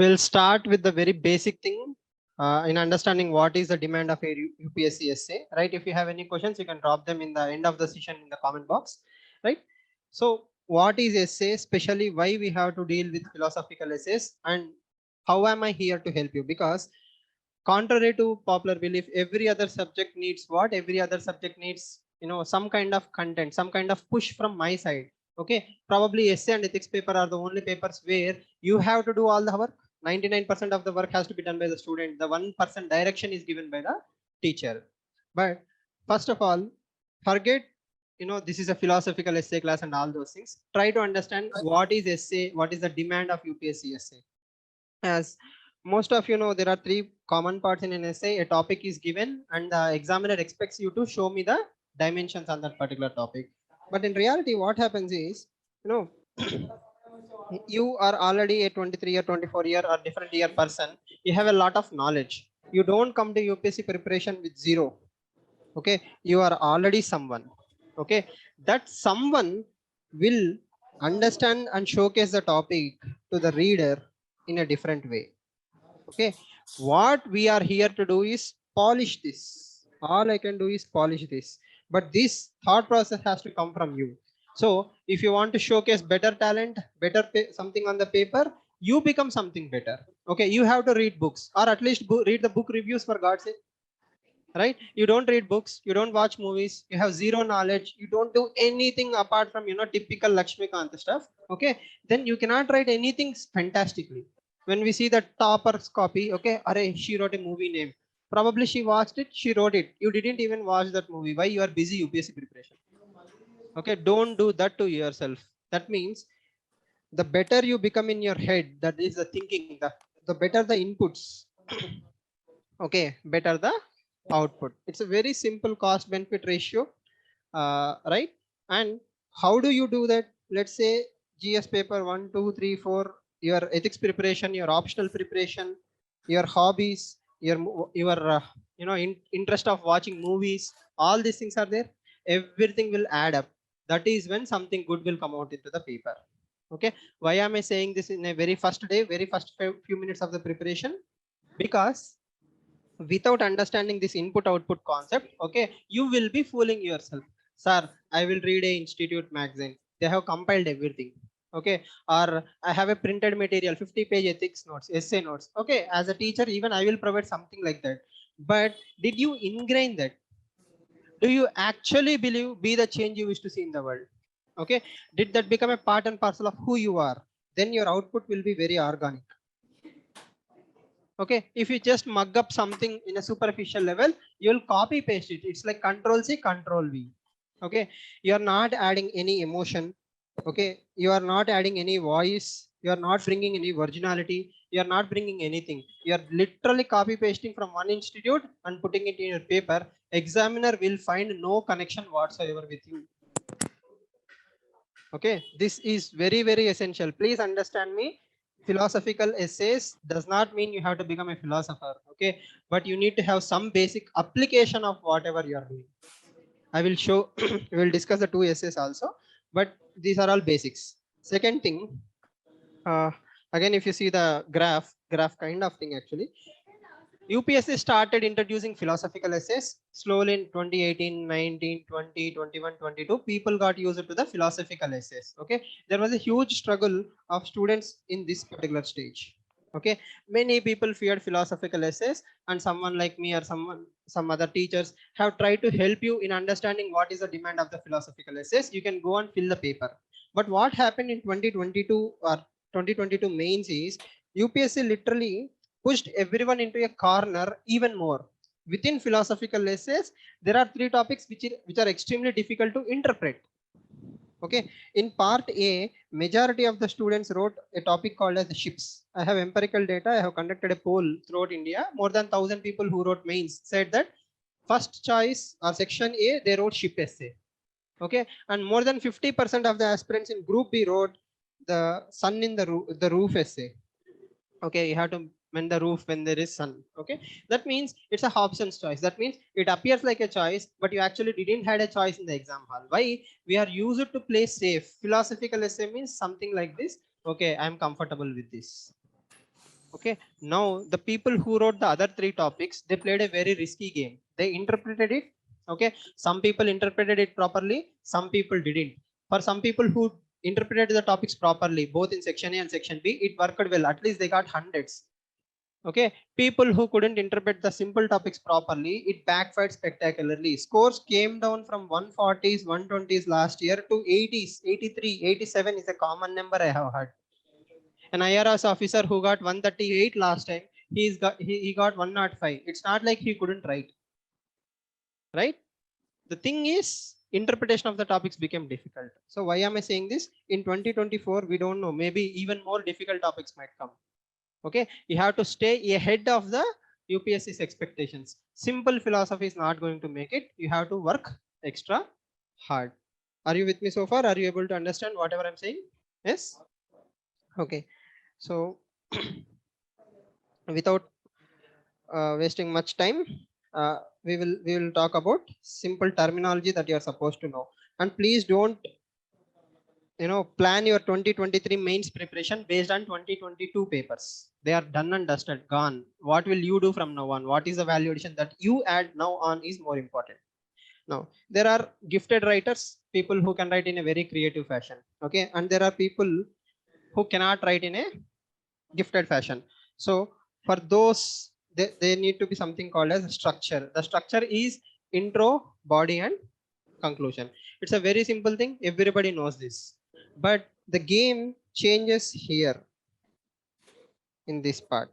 We'll start with the very basic thing in understanding what is the demand of a UPSC essay, right? If you have any questions, you can drop them in the end of the session in the comment box, right? So what is essay, especially why we have to deal with philosophical essays, and how am I here to help you? Because contrary to popular belief, every other subject needs what? Every other subject needs, some kind of content, some kind of push from my side. Okay, probably essay and ethics paper are the only papers where you have to do all the work. 99% of the work has to be done by the student. The 1% direction is given by the teacher. But first of all, forget, this is a philosophical essay class and all those things. Try to understand what is essay, what is the demand of UPSC essay. As most of you know, there are three common parts in an essay. A topic is given and the examiner expects you to show me the dimensions on that particular topic. But in reality, what happens is, you are already a 23 or 24 year or different year person. You have a lot of knowledge. You don't come to UPSC preparation with zero. Okay, you are already someone. Okay, that someone will understand and showcase the topic to the reader in a different way. Okay, what we are here to do is polish this. All I can do is polish this, but this thought process has to come from you. So if you want to showcase better talent, better something on the paper, you become something better. Okay, you have to read books, or at least read the book reviews, for God's sake. Right, you don't read books, you don't watch movies, you have zero knowledge, you don't do anything apart from typical Lakshmikant stuff. Okay, then you cannot write anything fantastically. When we see the topper's copy, okay, array, she wrote a movie name, probably she watched it, she wrote it, you didn't even watch that movie. Why? You are busy UPSC preparation. Okay, don't do that to yourself. That means the better you become in your head, that is the thinking, the better the inputs. Okay, better the output. It's a very simple cost benefit ratio, right? And how do you do that? Let's say GS paper 1, 2, 3, 4, your ethics preparation, your optional preparation, your hobbies, your interest of watching movies, all these things are there. Everything will add up. That is when something good will come out into the paper. Okay, why am I saying this in a very first day, very first few minutes of the preparation? Because without understanding this input output concept, okay, you will be fooling yourself. Sir, I will read a institute magazine, they have compiled everything. Okay, or I have a printed material, 50-page ethics notes, essay notes. Okay, as a teacher, even I will provide something like that. But did you ingrain that? Do you actually believe be the change you wish to see in the world? Okay, did that become a part and parcel of who you are? Then your output will be very organic. Okay, if you just mug up something in a superficial level, you'll copy paste it. It's like control C, control V. Okay, you are not adding any emotion. Okay, you are not adding any voice, you are not bringing any originality, you are not bringing anything. You are literally copy pasting from one institute and putting it in your paper. Examiner will find no connection whatsoever with you. Okay, this is very, very essential. Please understand me. Philosophical essays does not mean you have to become a philosopher. Okay, but you need to have some basic application of whatever you are doing. I will show we will discuss the two essays also, but these are all basics. Second thing, uh, again, if you see the graph kind of thing, actually UPSC started introducing philosophical essays slowly in 2018, 19, 20, 21, 22. People got used to the philosophical essays. Okay, there was a huge struggle of students in this particular stage. Okay, many people feared philosophical essays, and someone like me or some other teachers have tried to help you in understanding what is the demand of the philosophical essays. You can go and fill the paper. But what happened in 2022 or 2022 mains is UPSC literally pushed everyone into a corner even more. Within philosophical essays, there are three topics which are extremely difficult to interpret. Okay, in part A, majority of the students wrote a topic called as the ships. I have empirical data. I have conducted a poll throughout India. More than 1,000 people who wrote mains said that first choice or section A, they wrote ship essay. Okay, and more than 50% of the aspirants in group B wrote the sun in the roof essay. Okay, you have to mend the roof when there is sun. Okay, that means it's a Hobson's choice. That means it appears like a choice, but you actually didn't had a choice in the exam hall. Why? We are used to play safe. Philosophical essay means something like this. Okay, I'm comfortable with this. Okay, now the people who wrote the other three topics, they played a very risky game. They interpreted it. Okay, some people interpreted it properly, some people didn't. For some people who interpreted the topics properly, both in section A and section B, it worked well. At least they got hundreds. Okay, people who couldn't interpret the simple topics properly, it backfired spectacularly. Scores came down from 140s 120s last year to 80s, 83, 87 is a common number I have heard. An IRS officer who got 138 last time, he got 105. It's not like he couldn't write, right? The thing is, interpretation of the topics became difficult. So why am I saying this? In 2024, we don't know. Maybe even more difficult topics might come. Okay, you have to stay ahead of the UPSC's expectations. Simple philosophy is not going to make it. You have to work extra hard. Are you with me so far? Are you able to understand whatever I'm saying? Yes. Okay. So without wasting much time, we will talk about simple terminology that you are supposed to know. And please don't plan your 2023 mains preparation based on 2022 papers. They are done and dusted, gone. What will you do from now on? What is the value addition that you add now on is more important. Now there are gifted writers, people who can write in a very creative fashion. Okay, and there are people who cannot write in a gifted fashion. So for those, they need to be something called as structure. The structure is intro, body, and conclusion. It's a very simple thing, everybody knows this, but the game changes here in this part,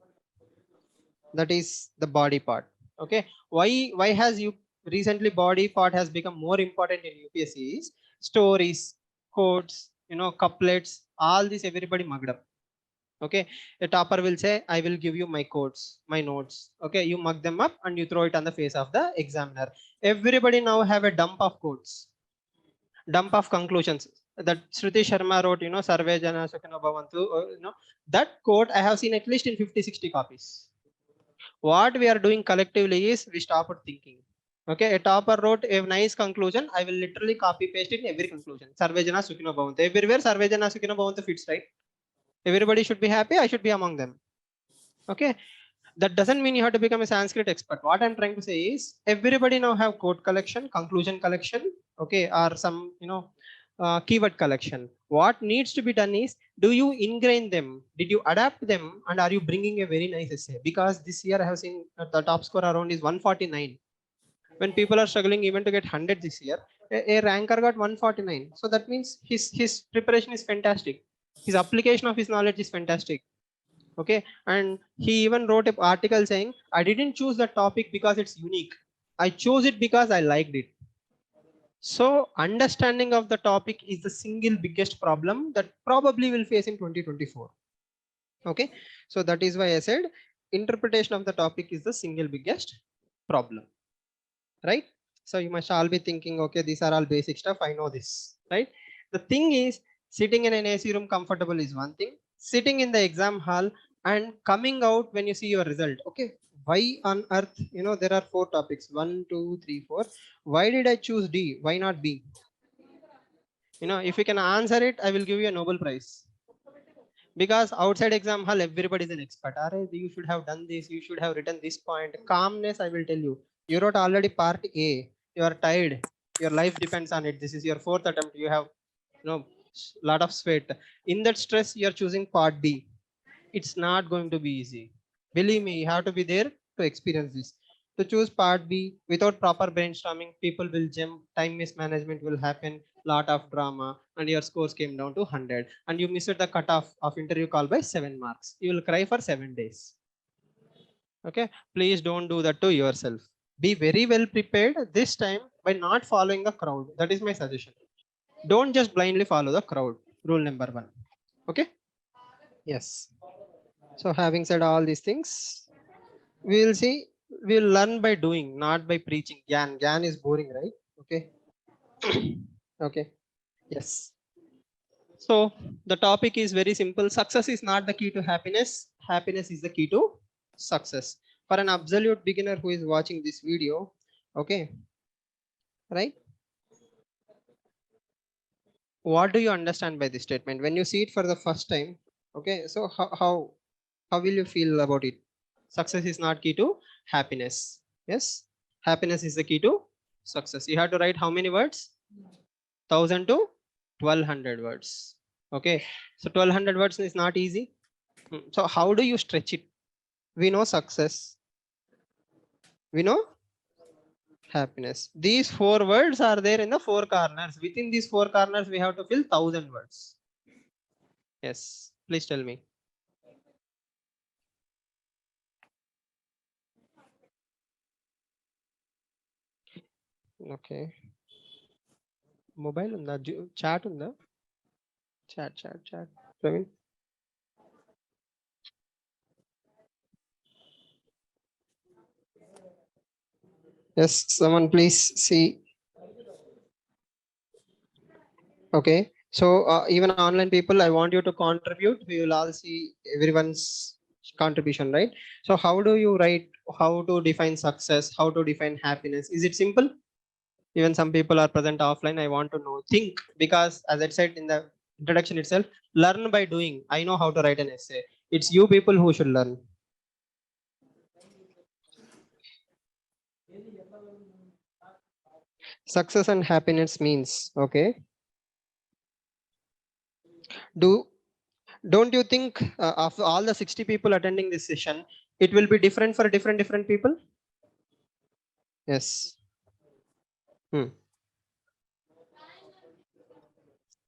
that is the body part. Okay, why has you recently body part has become more important in UPSC is stories, quotes, couplets, all this everybody mugged up. Okay, the topper will say, I will give you my quotes, my notes. Okay, you mug them up and you throw it on the face of the examiner. Everybody now have a dump of quotes, dump of conclusions that Shruti Sharma wrote, Sarve Jana Sukhino Bhavantu, that quote I have seen at least in 50, 60 copies. What we are doing collectively is we stopped thinking. Okay, a topper wrote a nice conclusion, I will literally copy paste it in every conclusion. Sarve Jana Sukhino Bhavantu. Everywhere Sarve Jana Sukhino Bhavantu fits, right? Everybody should be happy, I should be among them. Okay, that doesn't mean you have to become a Sanskrit expert. What I'm trying to say is everybody now have quote collection, conclusion collection, okay, or some keyword collection. What needs to be done is, do you ingrain them, did you adapt them, and are you bringing a very nice essay? Because this year I have seen the top score around is 149. When people are struggling even to get 100 this year, a ranker got 149. So that means his preparation is fantastic, his application of his knowledge is fantastic. Okay, and he even wrote an article saying, I didn't choose the topic because it's unique, I chose it because I liked it. So understanding of the topic is the single biggest problem that probably will face in 2024. Okay, so that is why I said interpretation of the topic is the single biggest problem, right? So you must all be thinking, okay, these are all basic stuff, I know this, right? The thing is, sitting in an AC room comfortable is one thing, sitting in the exam hall and coming out when you see your result. Okay, why on earth, there are four topics, 1 2 3 4, why did I choose D, why not B? If you can answer it, I will give you a Nobel Prize. Because outside exam hall everybody is an expert. You should have done this, you should have written this point. Calmness, I will tell you, you wrote already part A, you are tired, your life depends on it, this is your fourth attempt, you have lot of sweat. In that stress you are choosing part B. It's not going to be easy, believe me, you have to be there to experience this. To choose part B without proper brainstorming, people will jump, time mismanagement will happen, lot of drama, and your scores came down to 100, and you missed the cutoff of interview call by 7 marks. You will cry for 7 days. Okay, please don't do that to yourself. Be very well prepared this time by not following the crowd. That is my suggestion. Don't just blindly follow the crowd. Rule number 1. Okay, yes. So having said all these things, we will see, we'll learn by doing, not by preaching. Gyan is boring, right? Okay. Okay, yes. So the topic is very simple. Success is not the key to happiness, happiness is the key to success. For an absolute beginner who is watching this video, okay, right, what do you understand by this statement when you see it for the first time? Okay, so how How will you feel about it? Success is not key to happiness. Yes, happiness is the key to success. You have to write how many words? 1000 to 1200 words. Okay, so 1200 words is not easy. So how do you stretch it? We know success, we know happiness. These 4 words are there in the 4 corners. Within these 4 corners, we have to fill 1000 words. Yes, please tell me. Okay. Mobile unda, chat unda. Chat. Praveen. Yes, someone please see. Okay. So even online people, I want you to contribute. We will all see everyone's contribution, right? So how do you write? How to define success? How to define happiness? Is it simple? Even some people are present offline. I want to know. Think, because as I said in the introduction itself, learn by doing. I know how to write an essay. It's you people who should learn. Success and happiness means, okay. Don't you think of all the 60 people attending this session, it will be different for different people? Yes.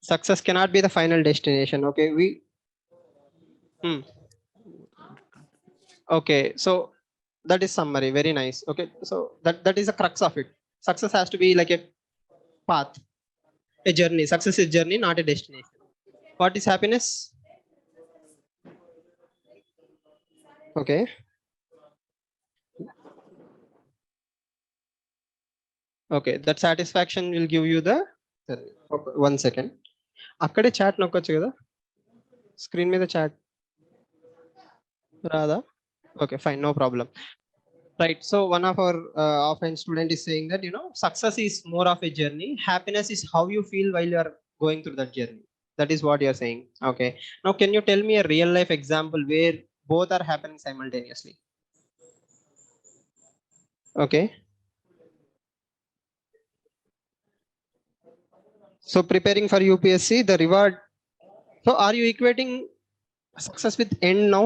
Success cannot be the final destination. Okay. Hmm. Okay. So that is summary. Very nice. Okay. So that is the crux of it. Success has to be like a path, a journey. Success is journey, not a destination. What is happiness? Okay. Okay. That satisfaction will give you the. Okay, 1 second. అక్కడే chat నొక్కొచ్చు కదా screen మీద chat రాదా okay fine no problem right so one of our offline student is saying that success is more of a journey, happiness is how you feel while you are going through that journey. That is what you are saying. Okay, now can you tell me a real life example where both are happening simultaneously? Okay, so preparing for UPSC, the reward. So are you equating success with end now?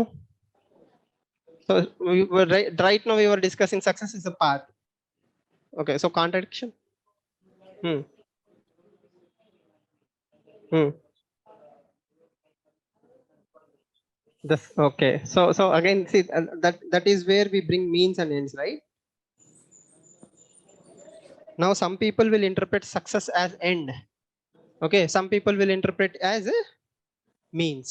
So we were right now we were discussing success is a path. Okay, so contradiction. Hmm. Hmm. Okay. So again, see that is where we bring means and ends, right? Now some people will interpret success as end. Okay. Some people will interpret as a means.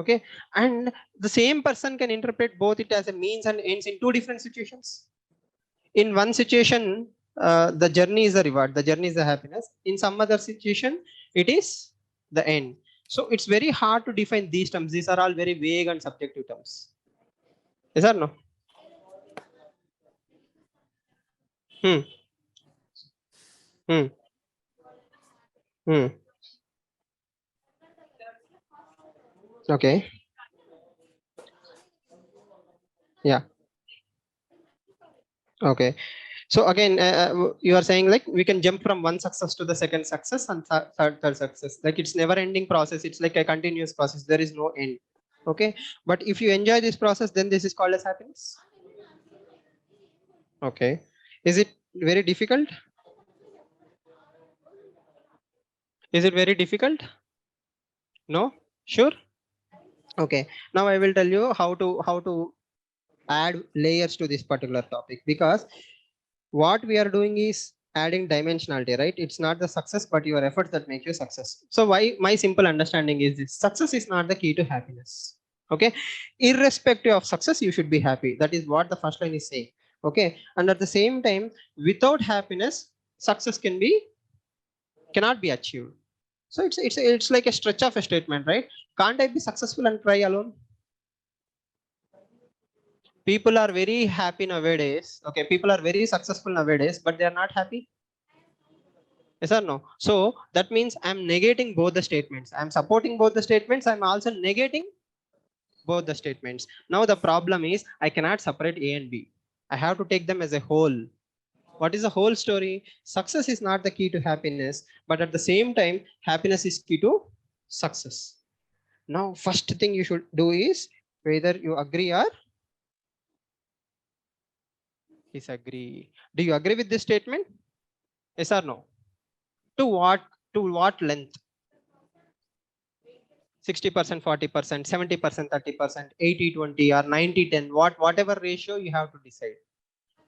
Okay. And the same person can interpret both it as a means and ends in two different situations. In one situation, the journey is the reward. The journey is the happiness. In some other situation, it is the end. So it's very hard to define these terms. These are all very vague and subjective terms. Is that no? Hmm. Hmm. Hmm. Okay. Yeah. Okay. So again, you are saying like we can jump from one success to the second success and third success. Like it's never ending process. It's like a continuous process. There is no end. Okay. But if you enjoy this process, then this is called as happiness. Okay. Is it very difficult? Is it very difficult? No? Sure. Okay. Now I will tell you how to add layers to this particular topic, because what we are doing is adding dimensionality, right? It's not the success but your efforts that make you success. So why my simple understanding is this: success is not the key to happiness. Okay, irrespective of success you should be happy. That is what the first line is saying. Okay, and at the same time, without happiness success cannot be achieved. So it's like a stretch of a statement, right? Can't I be successful and try alone? People are very happy nowadays. Okay, people are very successful nowadays, but they are not happy. Yes or no? So that means I'm negating both the statements. I'm supporting both the statements. I'm also negating both the statements. Now the problem is I cannot separate A and B. I have to take them as a whole. What is the whole story? Success is not the key to happiness, but at the same time, happiness is key to success. Now, first thing you should do is whether you agree or disagree. Do you agree with this statement? Yes or no? To what? To what length? 60%, 40%, 70%, 30%, 80-20 or 90-10, whatever ratio you have to decide.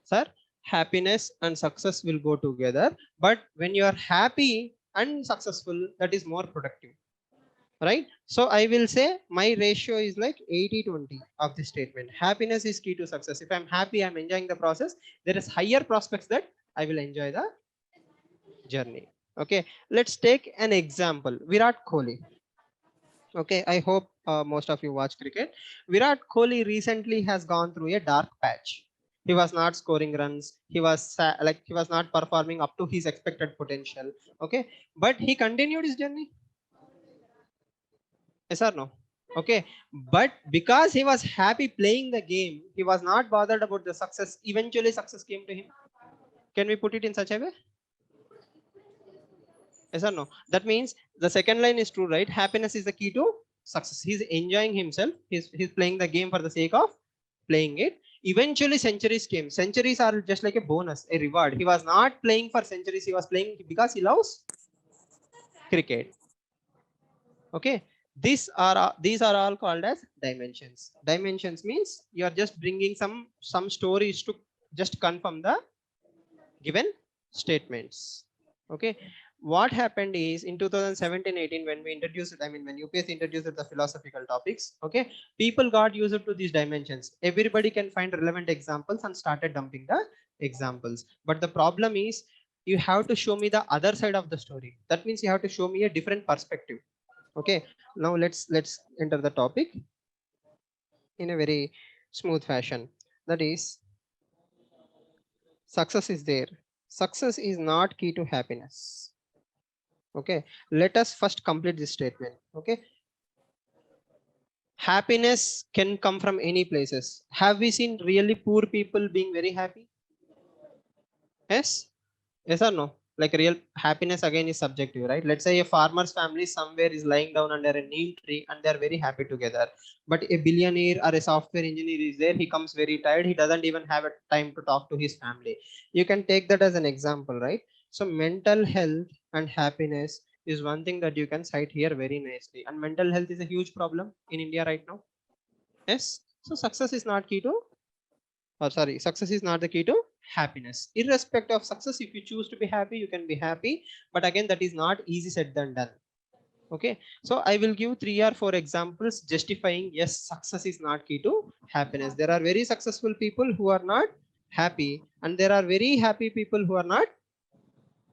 Sir, happiness and success will go together, but when you are happy and successful, that is more productive, right? So I will say my ratio is like 80-20 of this statement. Happiness is key to success. If I'm happy, I'm enjoying the process, there is higher prospects that I will enjoy the journey. Okay, let's take an example. Virat Kohli. Okay, I hope most of you watch cricket. Virat Kohli recently has gone through a dark patch. He was not scoring runs. He was like he was not performing up to his expected potential. Okay, but he continued his journey. Yes or no? Okay, but because he was happy playing the game, he was not bothered about the success. Eventually, success came to him. Can we put it in such a way? Yes or no? That means the second line is true, right? Happiness is the key to success. He's enjoying himself. He's playing the game for the sake of playing it. Eventually, centuries came. Centuries are just like a bonus, a reward. He was not playing for centuries. He was playing because he loves cricket. Okay. These are all called as dimensions. Dimensions means you are just bringing some stories to just confirm the given statements. Okay, what happened is in 2017-18 when we introduced, I mean when UPS introduced the philosophical topics, okay, people got used to these dimensions. Everybody can find relevant examples and started dumping the examples. But the problem is you have to show me the other side of the story. That means you have to show me a different perspective. Okay, now let's enter the topic in a very smooth fashion. That is, success is there. Success is not key to happiness. Okay, let us first complete this statement. Okay, happiness can come from any places. Have we seen really poor people being very happy? Yes. Yes or no? Like real happiness again is subjective, right? Let's say a farmer's family somewhere is lying down under a neem tree and they're very happy together. But a billionaire or a software engineer is there, he comes very tired, he doesn't even have a time to talk to his family. You can take that as an example, right? So mental health and happiness is one thing that you can cite here very nicely. And mental health is a huge problem in India right now. Yes. So success is not key to success is not the key to happiness. Irrespective of success, if you choose to be happy, you can be happy, but again that is not easy said than done. Okay, so I will give 3 or 4 examples justifying yes, success is not key to happiness. There are very successful people who are not happy, and there are very happy people who are not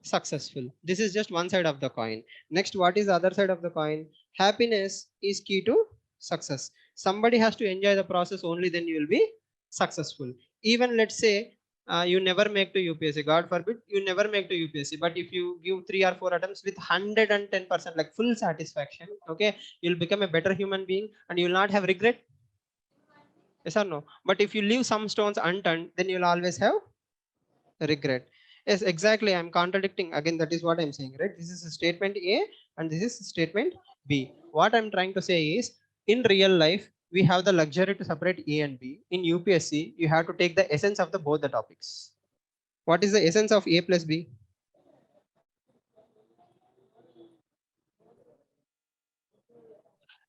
successful. This is just one side of the coin. Next, what is the other side of the coin? Happiness is key to success. Somebody has to enjoy the process, only then you will be successful. Even let's say you never make to UPSC, god forbid you never make to UPSC, but if you give 3 or 4 attempts with 110% like full satisfaction, okay, you'll become a better human being and you will not have regret. Yes or no? But if you leave some stones unturned, then you'll always have regret. Yes, exactly, I'm contradicting again. That is what I'm saying, right? This is a statement A and this is statement B. What I'm trying to say is, in real life we have the luxury to separate A and B. In UPSC you have to take the essence of the both the topics. What is the essence of A plus B?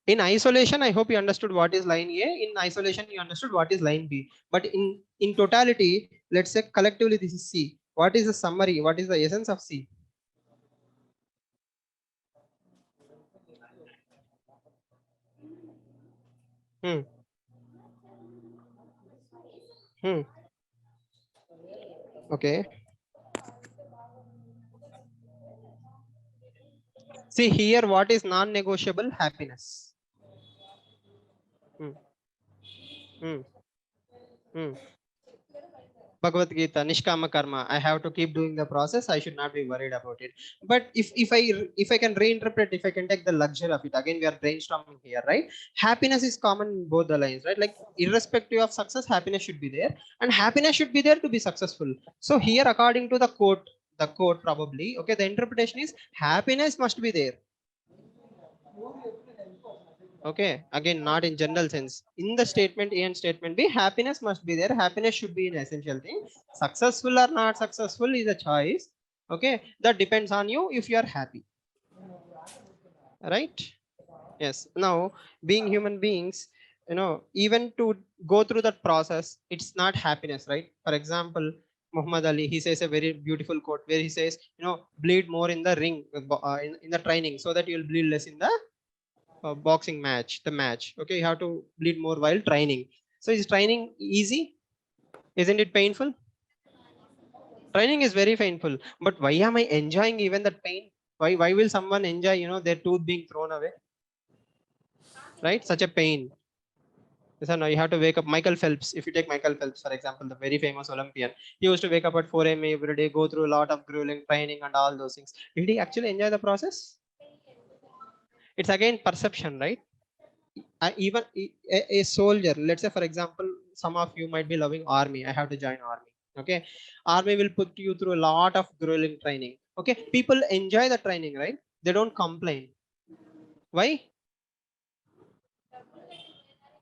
In isolation, I hope you understood what is line A. In isolation, you understood what is line B. But in totality, let's say collectively, this is C. What is the summary? What is the essence of C? Hmm. Hmm. Okay. See here, what is non-negotiable? Happiness. Hmm. Hmm. Hmm. Bhagavad Gita, Nishkama Karma. I have to keep doing the process. I should not be worried about it. But if I can reinterpret, if I can take the luxury of it, again we are brainstorming here, right? Happiness is common in both the lines, right? Like irrespective of success, happiness should be there, and happiness should be there to be successful. So here, according to the quote probably, okay, the interpretation is happiness must be there. Okay, again, not in general sense. In the statement A and statement B, happiness must be there. Happiness should be an essential thing. Successful or not successful is a choice. Okay, that depends on you if you are happy. Right? Yes. Now, being human beings, even to go through that process, it's not happiness, right? For example, Muhammad Ali, he says a very beautiful quote where he says, bleed more in the ring, in the training, so that you'll bleed less in the boxing match, the match. Okay, you have to bleed more while training. So is training easy? Isn't it painful? Training is very painful. But why am I enjoying even that pain? Why will someone enjoy, their tooth being thrown away? Right? Such a pain. So now you have to wake up. Michael Phelps, if you take Michael Phelps, for example, the very famous Olympian, he used to wake up at 4 a.m. every day, go through a lot of grueling training and all those things. Did he actually enjoy the process? It's again perception, right? Even a soldier, let's say for example, some of you might be loving army. I have to join army. Okay, army will put you through a lot of grueling training. Okay, people enjoy the training, right? They don't complain. Why?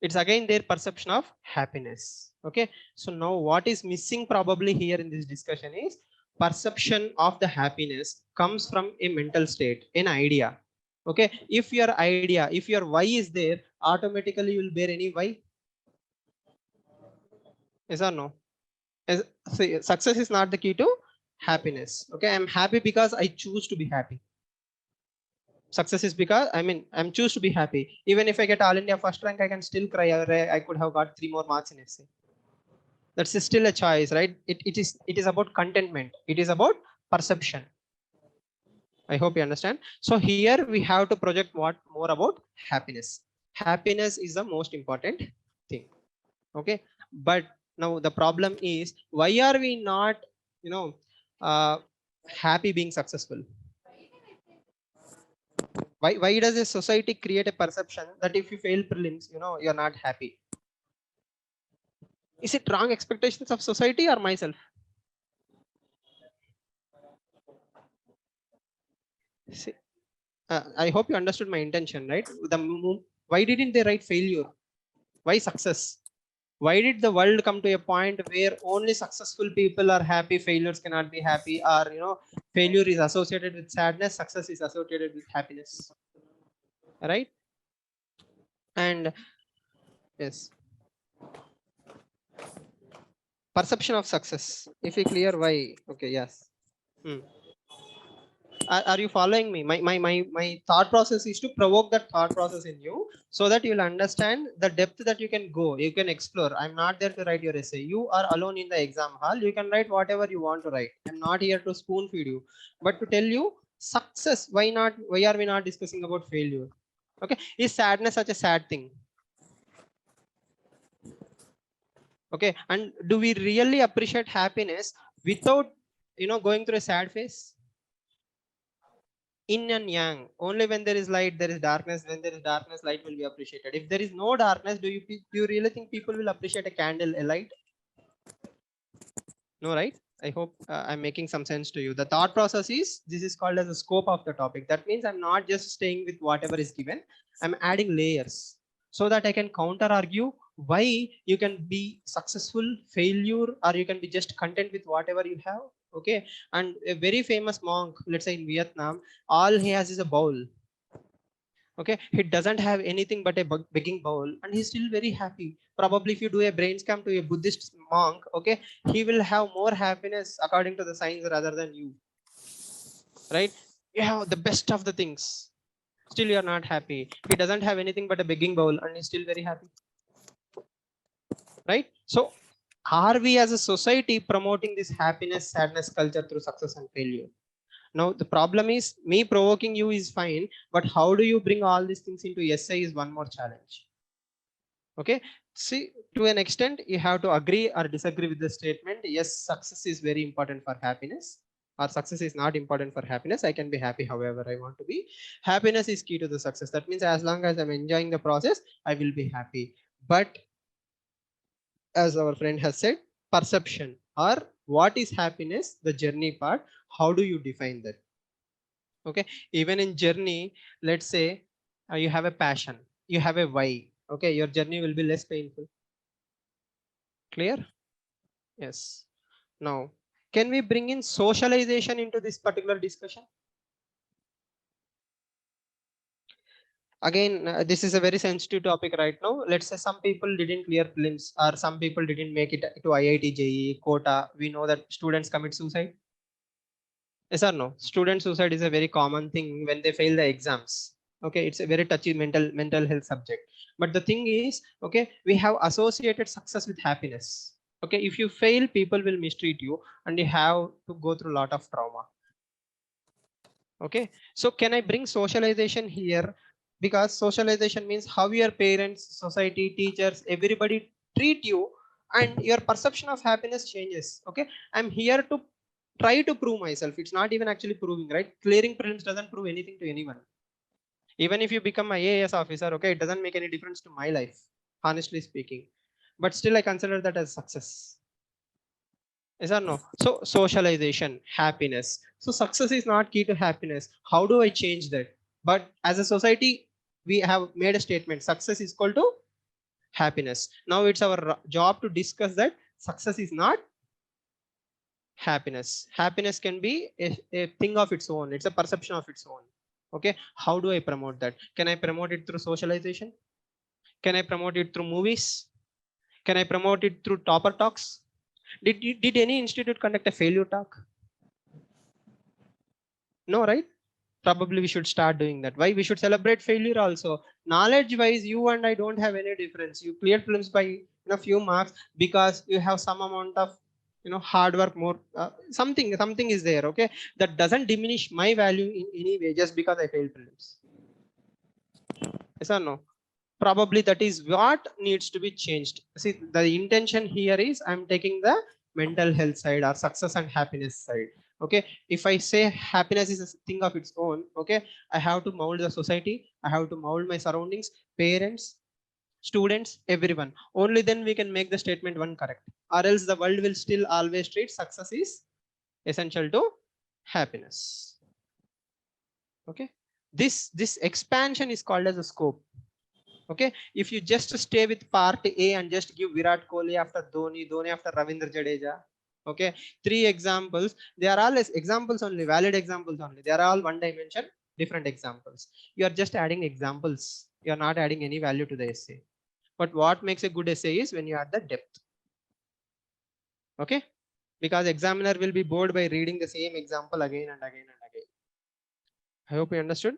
It's again their perception of happiness. Okay, so now what is missing probably here in this discussion is perception of the happiness comes from a mental state, an idea. Okay, if your idea, if your why is there, automatically you will bear any why. Yes or no? See, success is not the key to happiness. Okay, I'm happy because I choose to be happy. Success is because I'm choose to be happy. Even if I get all India first rank, I can still cry. I could have got 3 more marks in essay. That's still a choice, right? It is about contentment. It is about perception. I hope you understand. So here we have to project what more about happiness. Happiness is the most important thing. Okay, but now the problem is, why are we not you know uh, happy being successful? Why does a society create a perception that if you fail prelims, you're not happy? Is it wrong expectations of society or myself? See, I hope you understood my intention, right? Why didn't they write failure? Why success? Why did the world come to a point where only successful people are happy, failures cannot be happy, or failure is associated with sadness, success is associated with happiness, right? And yes, perception of success. If you clear why, okay, yes. Hmm. Are you following me? My thought process is to provoke that thought process in you, so that you'll understand the depth that you can go, you can explore. I'm not there to write your essay. You are alone in the exam hall. You can write whatever you want to write. I'm not here to spoon feed you, but to tell you success. Why are we not discussing about failure? Okay, is sadness such a sad thing? Okay, and do we really appreciate happiness without going through a sad phase? Yin and yang. Only when there is light, there is darkness. When there is darkness, light will be appreciated. If there is no darkness, do you really think people will appreciate a candle, a light? No, right? I hope I'm making some sense to you. The thought process is, this is called as the scope of the topic. That means I'm not just staying with whatever is given. I'm adding layers so that I can counter argue why you can be successful, failure, or you can be just content with whatever you have. Okay, and a very famous monk, let's say in Vietnam, all he has is a bowl. Okay, he doesn't have anything but a begging bowl, and he's still very happy. Probably if you do a brain scan to a Buddhist monk, okay, he will have more happiness according to the science rather than you, right? You have the best of the things, still you're not happy. He doesn't have anything but a begging bowl, and he's still very happy, right? So are we as a society promoting this happiness sadness culture through success and failure? Now the problem is, me provoking you is fine, but how do you bring all these things into essay is one more challenge. Okay, See, to an extent, you have to agree or disagree with the statement. Yes, success is very important for happiness, or success is not important for happiness. I can be happy however I want to be. Happiness is key to the success. That means as long as I'm enjoying the process, I will be happy. But as our friend has said, perception or what is happiness, the journey part, how do you define that? Okay, even in journey, let's say you have a passion, you have a why. Okay, your journey will be less painful. Clear? Yes. Now, can we bring in socialization into this particular discussion? Again, this is a very sensitive topic right now. Let's say some people didn't clear prelims, or some people didn't make it to IIT, JEE, quota. We know that students commit suicide. Yes or no? Student suicide is a very common thing when they fail the exams. Okay, it's a very touchy mental health subject. But the thing is, okay, we have associated success with happiness. Okay, if you fail, people will mistreat you, and you have to go through a lot of trauma. Okay, so can I bring socialization here? Because socialization means how your parents, society, teachers, everybody treat you, and your perception of happiness changes. Okay, I'm here to try to prove myself. It's not even actually proving, right? Clearing prelims doesn't prove anything to anyone. Even if you become an IAS officer, okay, it doesn't make any difference to my life, honestly speaking. But still I consider that as success. Yes or no? So socialization, happiness. So success is not key to happiness. How do I change that? But as a society, we have made a statement: success is equal to happiness. Now it's our job to discuss that success is not happiness. Happiness can be a thing of its own. It's a perception of its own. Okay, how do I promote that? Can I promote it through socialization? Can I promote it through movies? Can I promote it through topper talks? Did any institute conduct a failure talk? No, right? Probably we should start doing that. Why? We should celebrate failure also. Knowledge wise, you and I don't have any difference. You cleared films by few marks because you have some amount of hard work more. Something is there. Okay, that doesn't diminish my value in any way just because I failed films. Yes or no? Probably that is what needs to be changed. See, the intention here is I'm taking the mental health side or success and happiness side. Okay, if I say happiness is a thing of its own, okay, I have to mold the society, I have to mold my surroundings, parents, students, everyone. Only then we can make the statement one correct, or else the world will still always treat success is essential to happiness. Okay, this expansion is called as a scope. Okay, if you just stay with part A and just give Virat Kohli after Dhoni, Dhoni after Ravindra Jadeja, okay, three examples, they are all examples only, valid examples only. They are all one dimension, different examples. You are just adding examples, you are not adding any value to the essay. But what makes a good essay is when you add the depth. Okay, because examiner will be bored by reading the same example again and again and again. I hope you understood.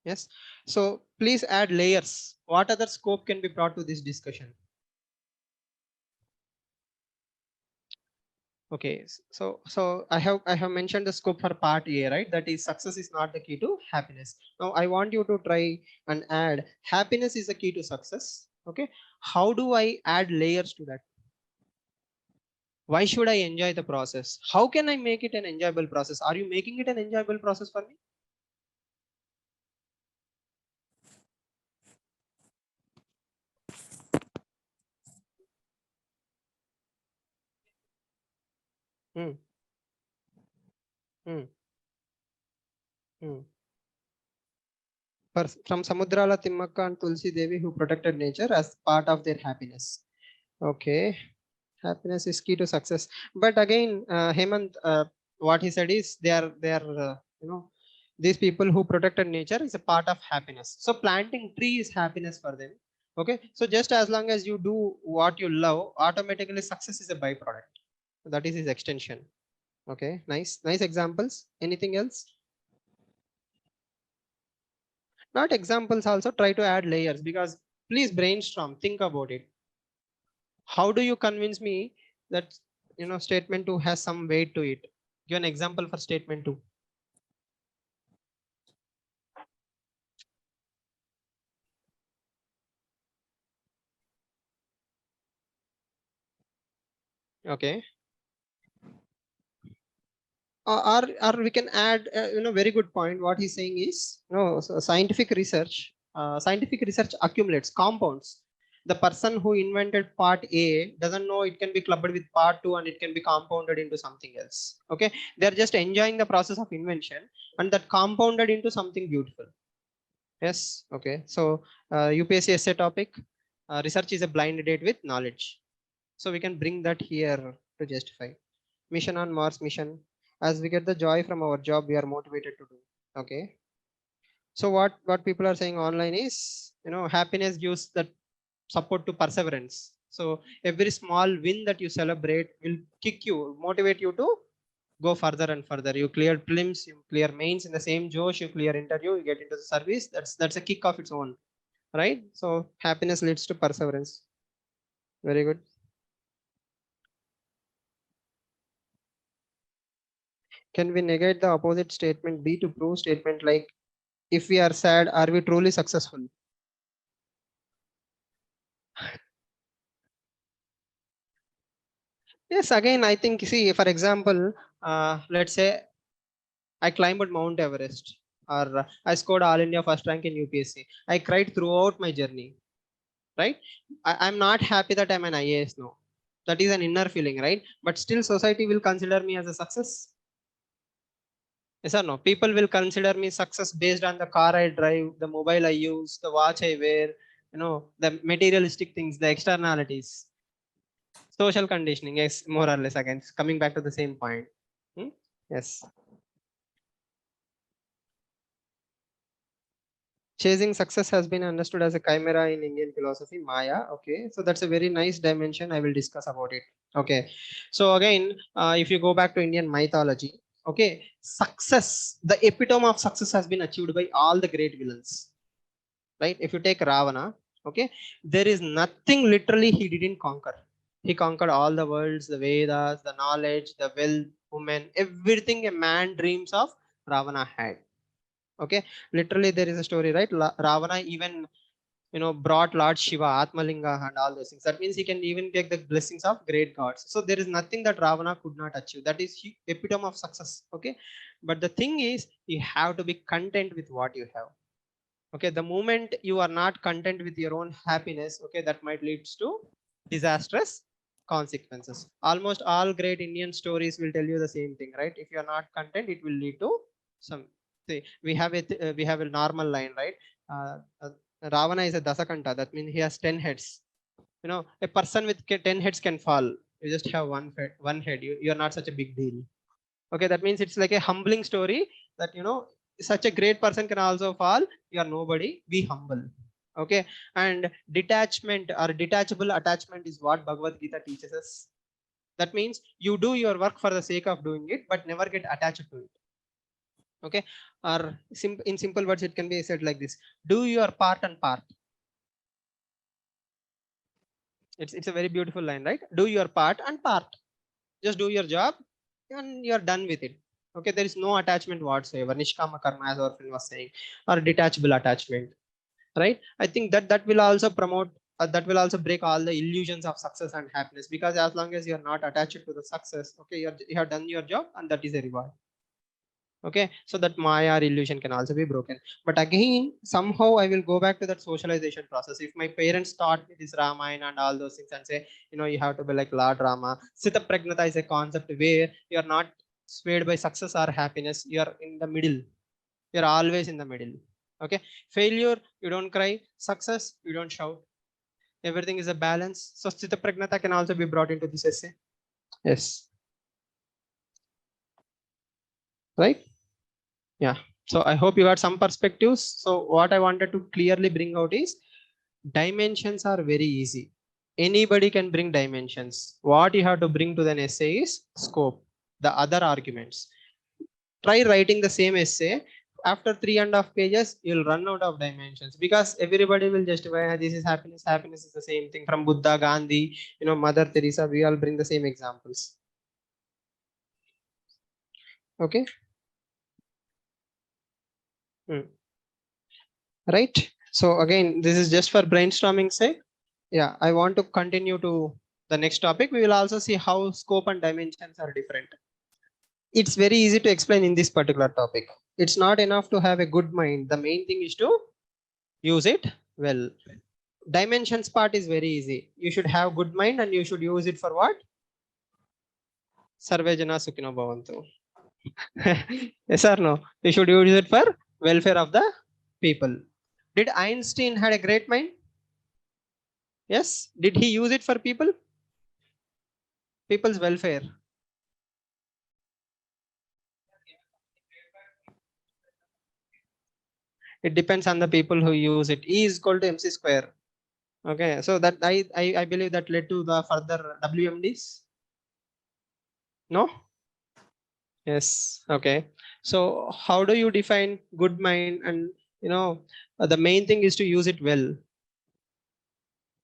Yes, so please add layers. What other scope can be brought to this discussion? Okay, so I have mentioned the scope for part A, right? That is success is not the key to happiness. Now I want you to try and add happiness is the key to success. Okay, how do I add layers to that? Why should I enjoy the process? How can I make it an enjoyable process? Are you making it an enjoyable process for me? Hmm. Hmm. Hmm. From Samudrala Timmakka and Tulsi Devi, who protected nature as part of their happiness. Okay, happiness is key to success. But again, Hemant, what he said is they are these people who protected nature is a part of happiness. So planting tree is happiness for them. Okay, so just as long as you do what you love, automatically success is a byproduct. That is his extension. Okay, nice examples. Anything else? Not examples, also try to add layers, because please brainstorm, think about it. How do you convince me that statement 2 has some weight to it? Give an example for statement 2. Okay. Or we can add, very good point. What he's saying is, so scientific research accumulates, compounds. The person who invented part A doesn't know it can be clubbed with part 2 and it can be compounded into something else. Okay, they're just enjoying the process of invention and that compounded into something beautiful. Yes. Okay. So UPSC essay topic, research is a blind date with knowledge. So we can bring that here to justify. Mission on Mars mission. As we get the joy from our job, we are motivated to do. Okay. So what people are saying online is, happiness gives that support to perseverance. So every small win that you celebrate will kick you, motivate you to go further and further. You clear prelims, you clear mains in the same josh, you clear interview, you get into the service. That's a kick of its own, right? So happiness leads to perseverance. Very good. Can we negate the opposite statement B to prove statement like, if we are sad, are we truly successful? Yes, again, I think, see, for example, let's say I climbed Mount Everest, or I scored All India first rank in UPSC. I cried throughout my journey, right? I'm not happy that I'm an IAS now. That is an inner feeling, right? But still, society will consider me as a success. Yes or no? People will consider me success based on the car I drive, the mobile I use, the watch I wear, the materialistic things, the externalities. Social conditioning, yes, more or less, again coming back to the same point. Hmm? Yes. Chasing success has been understood as a chimera in Indian philosophy, Maya. Okay, so that's a very nice dimension. I will discuss about it. Okay, so again, if you go back to Indian mythology, okay, success, the epitome of success has been achieved by all the great villains, right? If you take Ravana, okay, there is nothing literally he didn't conquer. He conquered all the worlds, the Vedas, the knowledge, the wealth, women, everything a man dreams of, Ravana had. Okay, literally there is a story, right? Ravana even, brought Lord Shiva, Atmalinga, and all those things. That means he can even take the blessings of great gods. So there is nothing that Ravana could not achieve. That is epitome of success. Okay, but the thing is, you have to be content with what you have. Okay, the moment you are not content with your own happiness, okay, that might lead to disastrous consequences. Almost all great Indian stories will tell you the same thing, right? If you are not content, it will lead to some, see, we have a normal line, right? uh, uh, Ravana is a dasakanta. That means he has 10 heads. A person with 10 heads can fall. You just have one head. You're not such a big deal. Okay, that means it's like a humbling story, that such a great person can also fall. You are nobody, be humble. Okay, and detachment or detachable attachment is what Bhagavad Gita teaches us. That means you do your work for the sake of doing it, but never get attached to it. Okay, or in simple words, it can be said like this: do your part and part. It's a very beautiful line, right? Do your part and part. Just do your job and you're done with it. Okay, there is no attachment whatsoever. Nishkama karma, as our friend was saying, or detachable attachment, right? I think that will also promote, that will also break all the illusions of success and happiness, because as long as you're not attached to the success, okay, you have done your job and that is a reward. Okay, so that Maya or illusion can also be broken. But again, somehow I will go back to that socialization process. If my parents taught me this Ramayana and all those things and say, you have to be like Lord Rama, Sita Pragnata is a concept where you're not swayed by success or happiness, you're in the middle. You're always in the middle. Okay, failure, you don't cry. Success, you don't shout. Everything is a balance. So Sita Pragnata can also be brought into this essay. Yes. Right. Yeah, so I hope you got some perspectives. So what I wanted to clearly bring out is, dimensions are very easy. Anybody can bring dimensions. What you have to bring to the essay is scope, the other arguments. Try writing the same essay. After 3.5 pages, you'll run out of dimensions, because everybody will justify, "Ah, this is happiness. Happiness is the same thing." From Buddha, Gandhi, Mother Teresa, we all bring the same examples. Okay. Hmm. Right. So again, this is just for brainstorming sake. Yeah, I want to continue to the next topic, we will also see how scope and dimensions are different. It's very easy to explain in this particular topic. It's not enough to have a good mind. The main thing is to use it well. Dimensions part is very easy. You should have good mind and you should use it for what? Sarve jana sukhino bhavantu. Yes or no? You should use it for welfare of the people. Did Einstein had a great mind? Yes. Did he use it for people? People's welfare. It depends on the people who use it. E is equal to mc square. Okay, so that I believe that led to the further WMDs. No. Yes. Okay. So how do you define good mind? And the main thing is to use it well.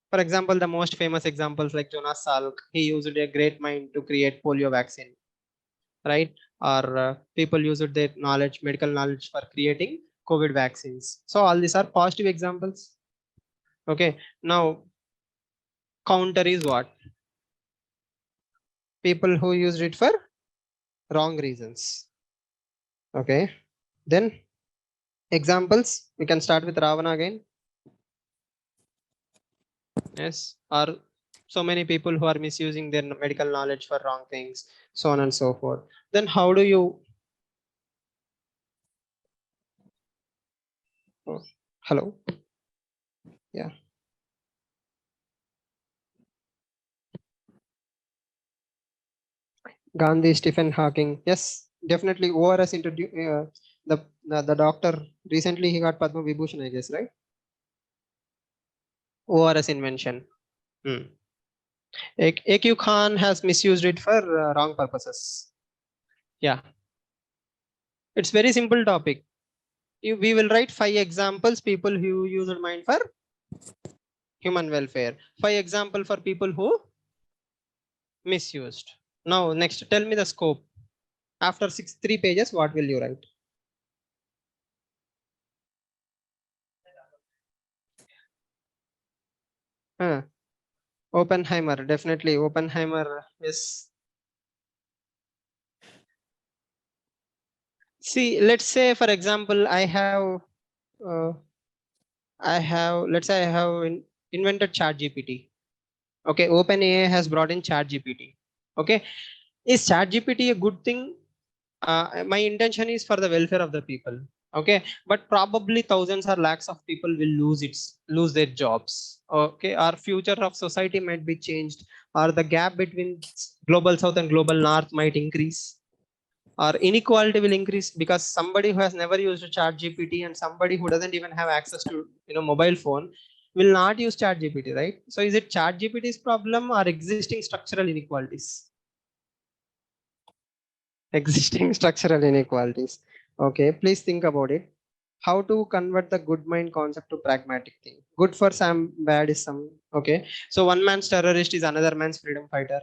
For example, the most famous examples like Jonas Salk, he used a great mind to create polio vaccine, right? Or people used their knowledge, medical knowledge, for creating COVID vaccines. So all these are positive examples. Okay. Now, counter is what? People who used it for wrong reasons. Okay. Then examples, we can start with Ravana again. Yes. Or so many people who are misusing their medical knowledge for wrong things, so on and so forth. Then how do you... Oh, hello. Yeah. Gandhi, Stephen Hawking. Yes, definitely. ORS introduced the doctor recently. He got Padma Vibhushan, I guess, right? ORS invention. AQ Khan has misused it for wrong purposes. Yeah. It's very simple topic. We will write 5 examples people who use mind for human welfare. 5 example for people who misused. Now next, tell me the scope. After 3 pages, what will you write? Oppenheimer, definitely. Oppenheimer is... See, let's say for example, let's say I have invented ChatGPT. Okay, OpenAI has brought in ChatGPT. Okay, is ChatGPT a good thing? My intention is for the welfare of the people. Okay, but probably thousands or lakhs of people will lose their jobs. Okay, our future of society might be changed, or the gap between global south and global north might increase, or inequality will increase because somebody who has never used a chat gpt and somebody who doesn't even have access to mobile phone will not use chat gpt, right? So is it chat gpt's problem or existing structural inequalities? Existing structural inequalities. Okay, please think about it. How to convert the good mind concept to pragmatic thing? Good for some, bad is some. Okay, so one man's terrorist is another man's freedom fighter,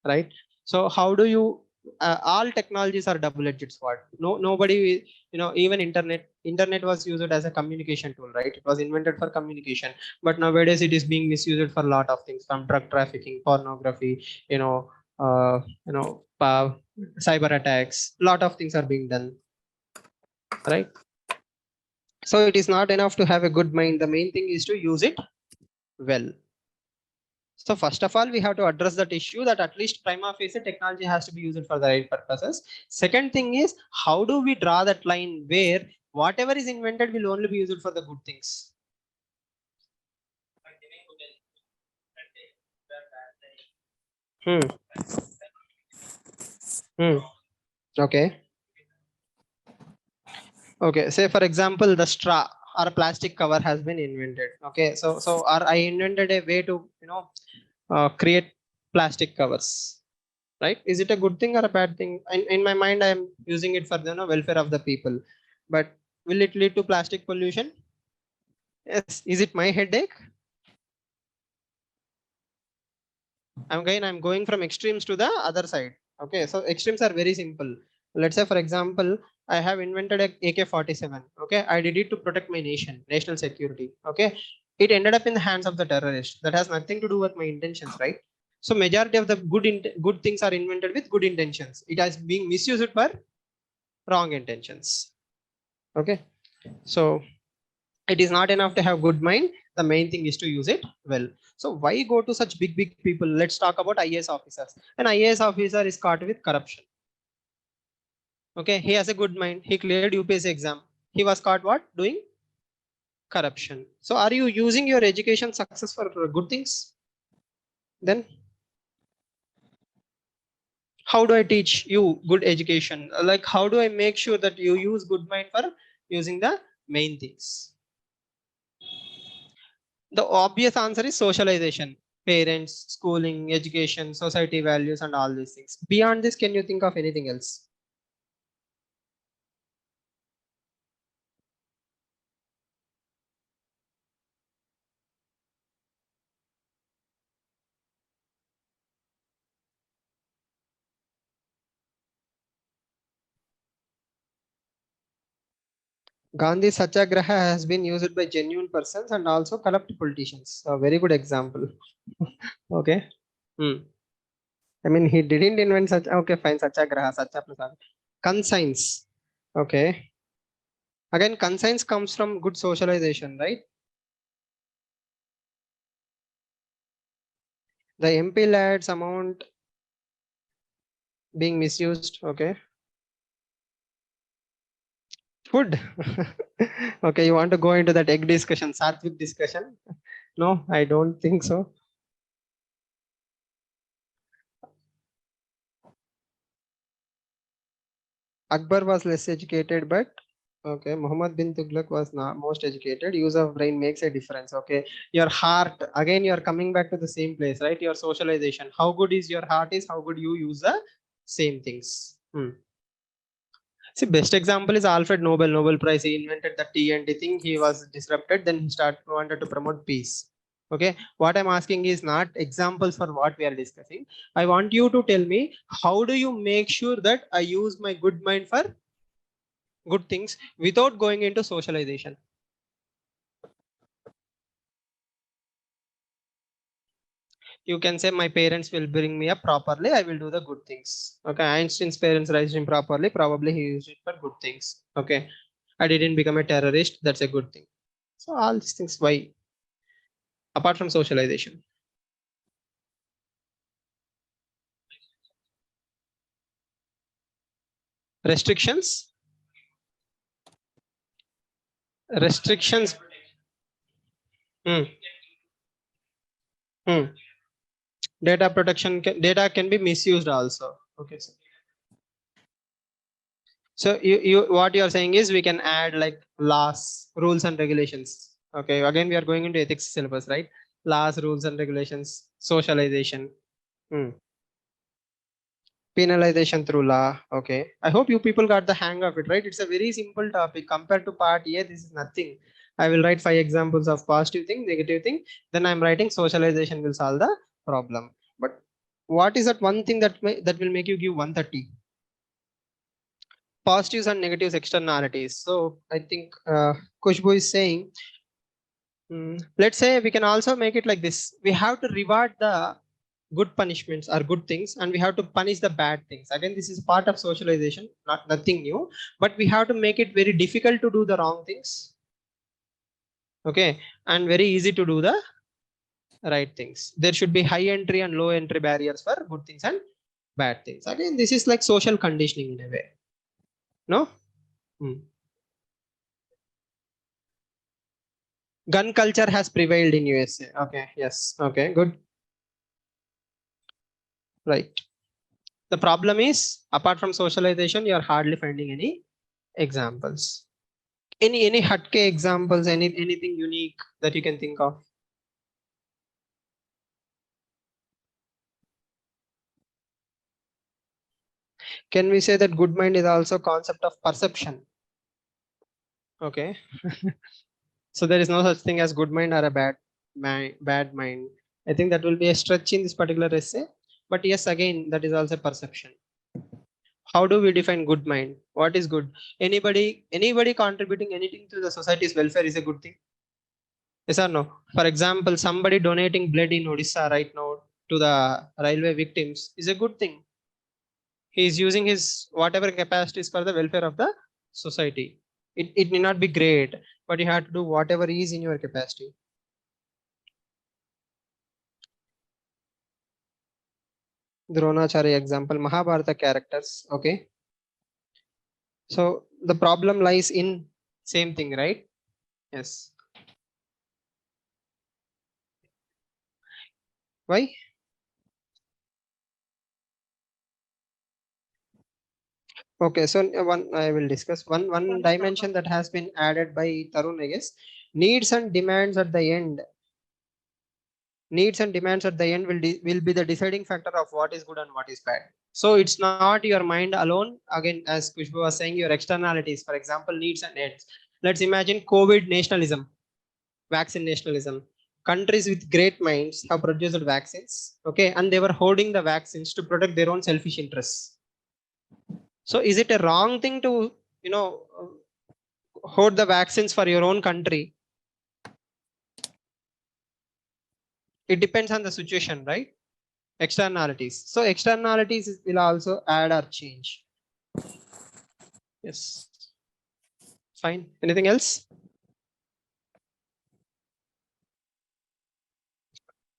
right? So how do you... all technologies are double-edged sword. Nobody, even internet was used as a communication tool, right? It was invented for communication, but nowadays it is being misused for a lot of things, from drug trafficking, pornography, uh, you know cyber attacks. Lot of things are being done, right? So it is not enough to have a good mind. The main thing is to use it well. So first of all, we have to address that issue that at least prima facie technology has to be used for the right purposes. Second thing is, how do we draw that line where whatever is invented will only be used for the good things? Hmm. Hmm. Okay. Okay. Say for example, the straw or plastic cover has been invented. Okay. So I invented a way to create plastic covers, right? Is it a good thing or a bad thing? In my mind, I am using it for the welfare of the people, but will it lead to plastic pollution? Yes. Is it my headache? I'm going from extremes to the other side. Okay, so extremes are very simple. Let's say for example, I have invented a AK-47. Okay, I did it to protect my nation, national security. Okay, it ended up in the hands of the terrorist. That has nothing to do with my intentions, right? So majority of the good things are invented with good intentions. It has been misused for wrong intentions. Okay, so it is not enough to have good mind. The main thing is to use it well. So why go to such big people? Let's talk about IAS officers. An IAS officer is caught with corruption. Okay, he has a good mind. He cleared UPSC exam. He was caught what? Doing corruption. So are you using your education success for good things? Then how do I teach you good education? Like how do I make sure that you use good mind for using the main things? The obvious answer is socialization. Parents, schooling, education, society values, and all these things. Beyond this, can you think of anything else? Gandhi Satyagraha has been used by genuine persons and also corrupt politicians. A very good example. Okay. Hmm. I mean, he didn't invent such. Okay, fine. Satyagraha, Satyaprasad. Conscience. Okay. Again, conscience comes from good socialization, right? The MP lads amount being misused. Okay. Food. Okay, you want to go into that egg discussion, Sattvic discussion? No, I don't think so. Akbar was less educated, but okay, Muhammad bin Tughlaq was not most educated. Use of brain makes a difference. Okay, your heart, again, you're coming back to the same place, right? Your socialization. How good is your heart is how good you use the same things. See, best example is Alfred Nobel Prize. He invented the TNT thing. He was disrupted. Then he wanted to promote peace. Okay. What I'm asking is not examples for what we are discussing. I want you to tell me how do you make sure that I use my good mind for good things without going into socialization? You can say my parents will bring me up properly. I will do the good things. Okay. Einstein's parents raised him properly. Probably he used it for good things. Okay. I didn't become a terrorist. That's a good thing. So all these things, why? Apart from socialization. Restrictions. Restrictions. Hmm. Hmm. Data protection. Data can be misused also. Okay. So you what you are saying is we can add like laws, rules and regulations. Okay. Again, we are going into ethics syllabus, right? Laws, rules and regulations, socialization. Hmm. Penalization through law. Okay. I hope you people got the hang of it, right? It's a very simple topic compared to part A. This is nothing. I will write 5 examples of positive thing, negative thing. Then I'm writing socialization will solve the problem. But what is that one thing that will make you give 130? Positives and negatives externalities. So I think Kushbu is saying, let's say we can also make it like this. We have to reward the good punishments are good things and we have to punish the bad things. Again, this is part of socialization, not nothing new, but we have to make it very difficult to do the wrong things. Okay, and very easy to do the right things. There should be high entry and low entry barriers for good things and bad things. Again, this is like social conditioning in a way. No. Gun culture has prevailed in USA. Okay, yes, okay, good, right. The problem is, apart from socialization, you are hardly finding any examples. Any hatke examples, anything unique that you can think of? Can we say that good mind is also concept of perception? Okay. So there is no such thing as good mind or a bad mind. I think that will be a stretch in this particular essay. But yes, again, that is also perception. How do we define good mind? What is good? Anybody contributing anything to the society's welfare is a good thing. Yes or no? For example, somebody donating blood in Odisha right now. to the railway victims is a good thing. He is using his whatever capacities for the welfare of the society. It may not be great, but you have to do whatever is in your capacity. Dronacharya example, Mahabharata characters. Okay. So the problem lies in same thing, right? Yes. Why? Okay, so one I will discuss one dimension that has been added by Tarun, I guess. Needs and demands at the end. Needs and demands at the end will be the deciding factor of what is good and what is bad. So it's not your mind alone. Again, as Kushbu was saying, your externalities, for example, needs and ends. Let's imagine COVID nationalism, vaccine nationalism. Countries with great minds have produced vaccines, okay, and they were holding the vaccines to protect their own selfish interests. So is it a wrong thing to, you know, hoard the vaccines for your own country? It depends on the situation, right? Externalities. So externalities will also add or change. Yes. Fine. Anything else?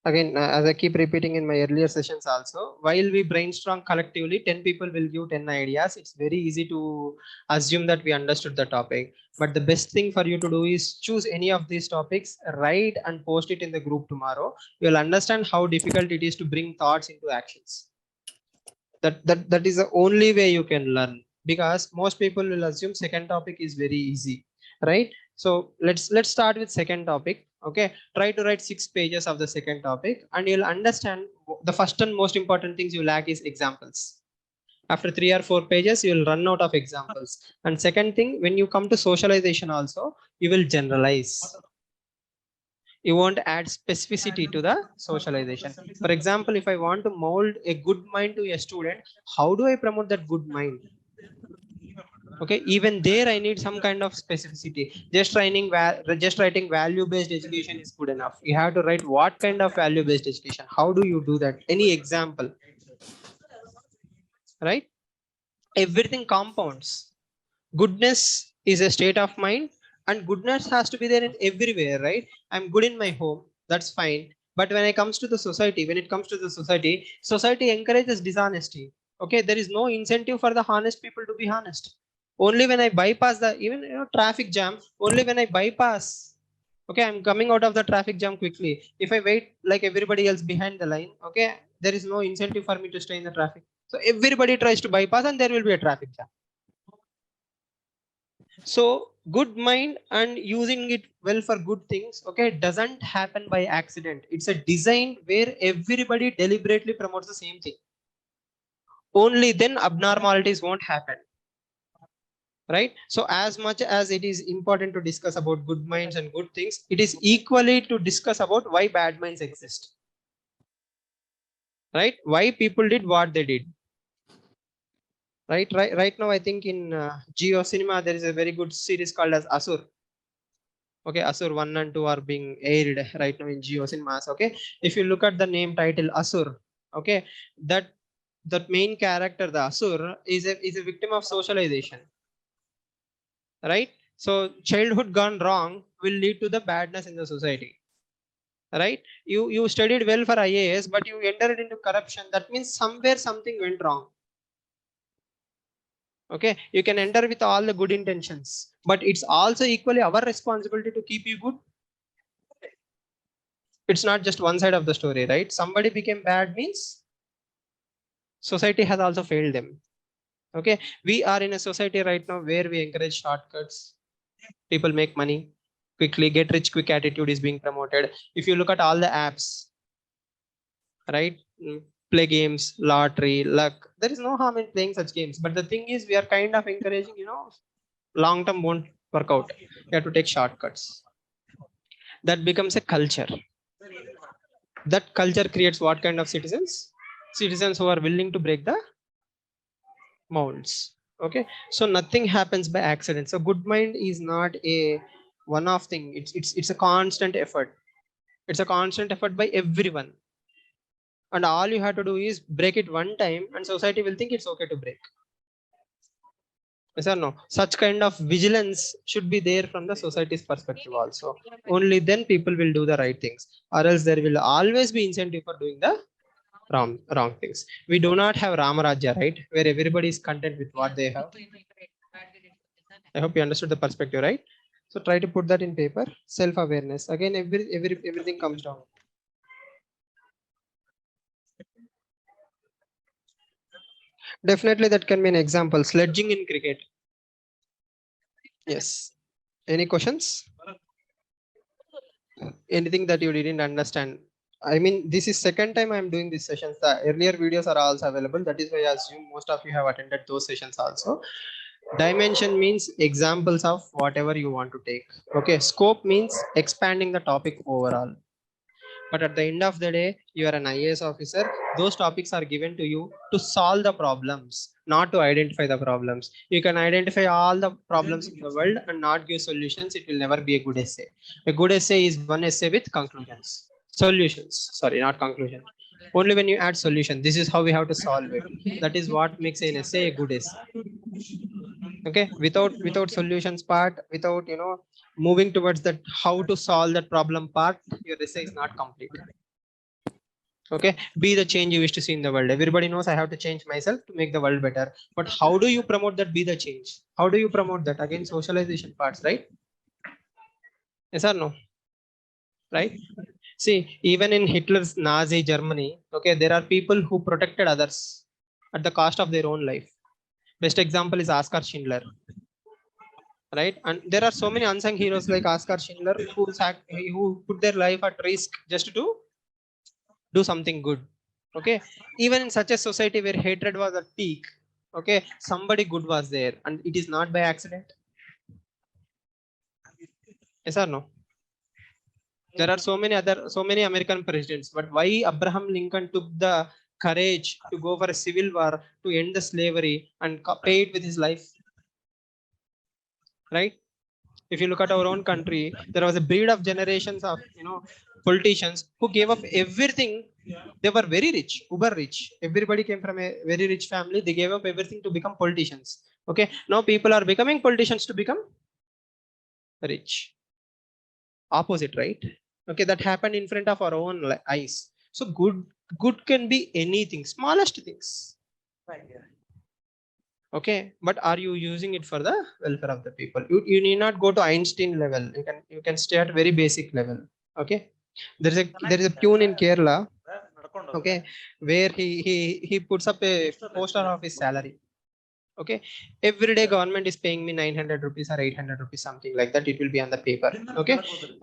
Again, as I keep repeating in my earlier sessions also, while we brainstorm collectively, 10 people will give 10 ideas. It's very easy to assume that we understood the topic. But the best thing for you to do is choose any of these topics, write and post it in the group tomorrow. You'll understand how difficult it is to bring thoughts into actions. That is the only way you can learn, because most people will assume second topic is very easy, right? So let's start with second topic. Okay, try to write 6 pages of the second topic and you'll understand the first and most important things you lack is examples. After 3 or 4 pages you will run out of examples. And second thing, when you come to socialization also, you will generalize. You won't add specificity to the socialization. For example, if I want to mold a good mind to a student, how do I promote that good mind? Okay, even there I need some kind of specificity. Just writing value based education is good enough. You have to write what kind of value based education, how do you do that, any example, right? Everything compounds. Goodness is a state of mind, and goodness has to be there in everywhere, right? I'm good in my home, that's fine. But when it comes to the society, society encourages dishonesty. Okay, there is no incentive for the honest people to be honest. Only when I bypass the, even, you know, traffic jam, only when I bypass, okay, I'm coming out of the traffic jam quickly. If I wait like everybody else behind the line, okay, there is no incentive for me to stay in the traffic. So everybody tries to bypass and there will be a traffic jam. So good mind and using it well for good things, okay, doesn't happen by accident. It's a design where everybody deliberately promotes the same thing. Only then abnormalities won't happen, right? So as much as it is important to discuss about good minds and good things, it is equally to discuss about why bad minds exist, right? Why people did what they did. Right now, I think in Geo Cinema there is a very good series called as Asur. Okay, Asur 1 and 2 are being aired right now in Geo Cinemas. Okay, if you look at the name title Asur, okay, that main character, the Asur, is a victim of socialization, right? So childhood gone wrong will lead to the badness in the society, right? You studied well for IAS, but you entered into corruption. That means somewhere something went wrong. Okay, you can enter with all the good intentions, but it's also equally our responsibility to keep you good. It's not just one side of the story, right? Somebody became bad means society has also failed them. Okay, we are in a society right now where we encourage shortcuts. People make money quickly, get rich quick attitude is being promoted. If you look at all the apps, right? Play games, lottery, luck, there is no harm in playing such games, but the thing is we are kind of encouraging, you know, long term won't work out, you have to take shortcuts. That becomes a culture. That culture creates what kind of citizens? Citizens who are willing to break the molds. Okay, so nothing happens by accident. So good mind is not a one-off thing. It's a constant effort. It's a constant effort by everyone. and all you have to do is break it one time, and society will think it's okay to break. Yes or no? Such kind of vigilance should be there from the society's perspective also. Only then people will do the right things, or else there will always be incentive for doing the wrong things. We do not have Ramarajya, right? Where everybody is content with what they have. I hope you understood the perspective, right? So try to put that in paper. Self-awareness. Again, everything comes down. Definitely, that can be an example. Sledging in cricket. Yes. Any questions? Anything that you didn't understand? I mean, this is second time I'm doing these sessions. The earlier videos are also available. That is why I assume most of you have attended those sessions also. Dimension means examples of whatever you want to take. Okay. Scope means expanding the topic overall. But at the end of the day, you are an IAS officer. Those topics are given to you to solve the problems, not to identify the problems. You can identify all the problems in the world and not give solutions. It will never be a good essay. A good essay is one essay with conclusions, solutions. Sorry, not conclusion. Only when you add solution, this is how we have to solve it. That is what makes an essay a good essay. Okay, without solutions part, without moving towards that how to solve that problem part, your essay is not complete. Okay, be the change you wish to see in the world. Everybody knows I have to change myself to make the world better, but how do you promote that? Be the change. How do you promote that? Again, socialization parts, right? Yes or no? Right? See, even in Hitler's Nazi Germany, okay, there are people who protected others at the cost of their own life. Best example is Oscar Schindler, right? And there are so many unsung heroes like Oscar Schindler who put their life at risk just to do something good. Okay, even in such a society where hatred was at peak, okay, somebody good was there, and it is not by accident. Yes or no? There are so many American presidents, but why Abraham Lincoln took the courage to go for a civil war to end the slavery and pay it with his life, right? If you look at our own country, there was a breed of generations of politicians who gave up everything. They were very rich, uber rich. Everybody came from a very rich family. They gave up everything to become politicians. Okay, now people are becoming politicians to become rich. Opposite, right? Okay, that happened in front of our own eyes. So good can be anything, smallest things. Okay, but are you using it for the welfare of the people? You need not go to Einstein level. You can stay at very basic level. Okay, there is a tune in Kerala, okay, where he puts up a poster of his salary. Okay, every day government is paying me 900 rupees or 800 rupees, something like that. It will be on the paper. Okay,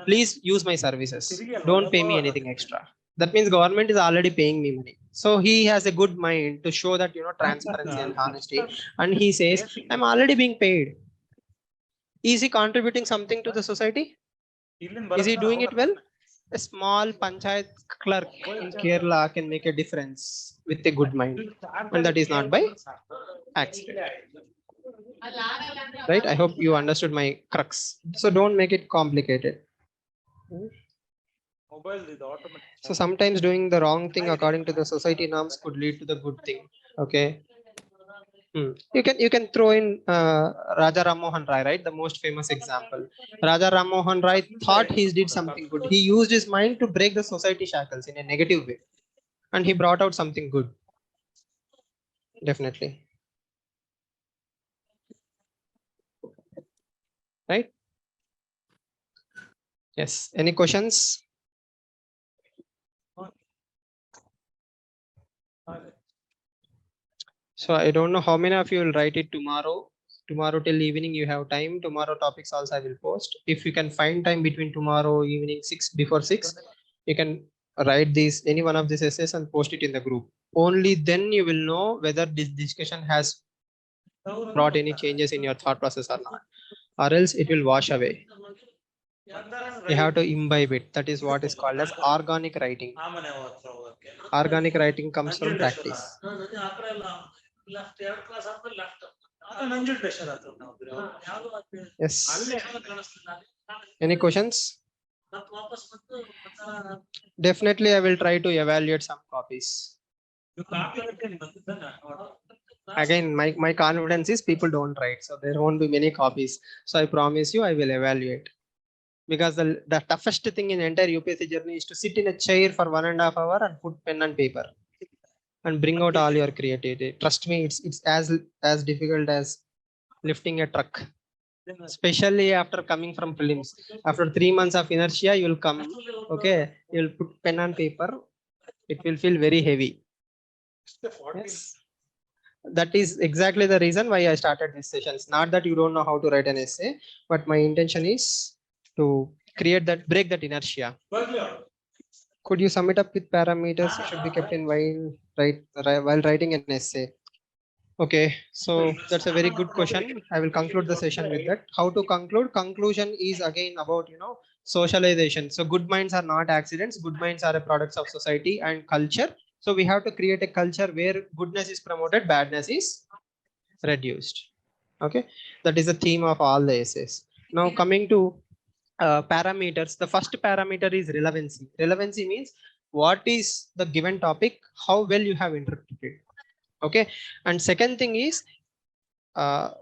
please use my services, don't pay me anything extra. That means government is already paying me money. So he has a good mind to show that transparency and honesty, and he says, I'm already being paid. Is he contributing something to the society? Is he doing it well? A small panchayat clerk in Kerala can make a difference with a good mind, and that is not by accident. Right? I hope you understood my crux. So don't make it complicated. So sometimes doing the wrong thing according to the society norms could lead to the good thing. Okay. You can throw in Raja Ram Mohan Rai, right? The most famous example. Raja Ram Mohan Rai thought he did something good. He used his mind to break the society shackles in a negative way, and he brought out something good. Definitely. Right? Yes. Any questions? So I don't know how many of you will write it tomorrow. Tomorrow till evening you have time. Tomorrow topics also I will post. If you can find time between tomorrow evening 6 before 6, you can write these any one of these essays and post it in the group. Only then you will know whether this discussion has brought any changes in your thought process or not, or else it will wash away. You have to imbibe it. That is what is called as organic writing. Organic writing comes from practice. Yes. Any questions? Definitely, I will try to evaluate some copies. Again, my confidence is people don't write, so there won't be many copies. So I promise you, I will evaluate. Because the toughest thing in entire UPSC journey is to sit in a chair for 1.5 hours and put pen and paper and bring out all your creativity. Trust me, it's as difficult as lifting a truck. Especially after coming from prelims. After 3 months of inertia, you will come. Okay, you will put pen and paper. It will feel very heavy. Yes. That is exactly the reason why I started these sessions. Not that you don't know how to write an essay, but my intention is to break that inertia. Could you sum it up with parameters should be kept in while writing an essay? Okay, so that's a very good question. I will conclude the session with that. How to conclude? Conclusion is again about socialization. So good minds are not accidents. Good minds are a products of society and culture. So we have to create a culture where goodness is promoted, badness is reduced. Okay, that is the theme of all the essays. Now coming to parameters, the first parameter is relevancy. Relevancy means what is the given topic, how well you have interpreted. Okay, and second thing is the